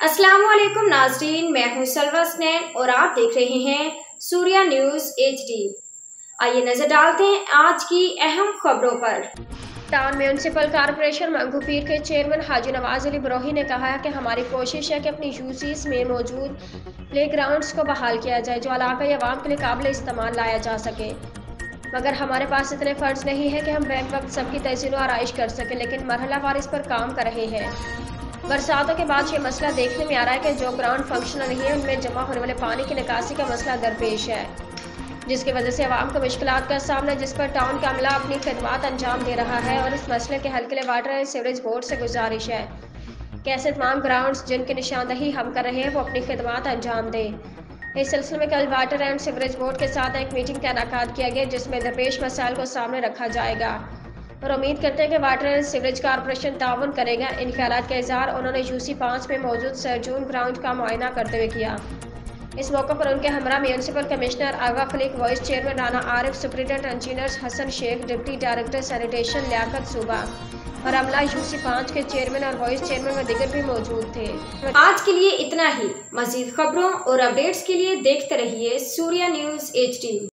अस्सलाम वालेकुम नाज़रीन, मैं हूं सलवा स्नैन और आप देख रहे हैं सूर्या न्यूज़ HD। आइए नजर डालते हैं आज की अहम खबरों पर। टाउन म्यूनसिपल कॉरपोरेशन मंगूपीर के चेयरमैन हाजी नवाज अली बरोही ने कहा है कि हमारी कोशिश है कि अपनी यूसीस में मौजूद प्ले ग्राउंड्स को बहाल किया जाए जो इलाकाई अवाम के लिए काबिल इस्तेमाल लाया जा सके, मगर हमारे पास इतने फंड्स नहीं है कि हम बैक वक्त सबकी तज़ीन और आराइश कर सकें, लेकिन मरहलावार इस पर काम कर रहे हैं। बरसातों के बाद ये मसला देखने में आ रहा है कि जो ग्राउंड फंक्शनल नहीं है उनमें जमा होने वाले पानी की निकासी का मसला दरपेश है, जिसकी वजह से आवाम को मुश्किलात का सामना, जिस पर टाउन का अमला अपनी खदमात अंजाम दे रहा है। और इस मसले के हल के लिए वाटर एंड सीवरेज बोर्ड से गुजारिश है कि ऐसे तमाम ग्राउंड्स जिनकी निशानदही हम कर रहे हैं वो अपनी खदमात अंजाम दें। इस सिलसिले में कल वाटर एंड सीवरेज बोर्ड के साथ एक मीटिंग का इनेकाद किया गया जिसमें दरपेश मसाइल को सामने रखा जाएगा और उम्मीद करते हैं कि वाटर एंड सीवरेज कॉरपोरेशन ताउन करेगा। इन ख्यालात का इजहार उन्होंने यूसी 5 में मौजूद सरजून ग्राउंड का मुआयना करते हुए किया। इस मौके पर उनके हमरा municipal commissioner Aga Khaleeq, vice chairman Rana Arif, superintendent engineers Hasan Shaikh, deputy director sanitation Liaquat Suba और अमला यूसी 5 के चेयरमैन और वाइस चेयरमैन व दीगर भी मौजूद थे। आज के लिए इतना ही। मजीद खबरों और अपडेट्स के लिए देखते रहिए सूर्या न्यूज़ HD।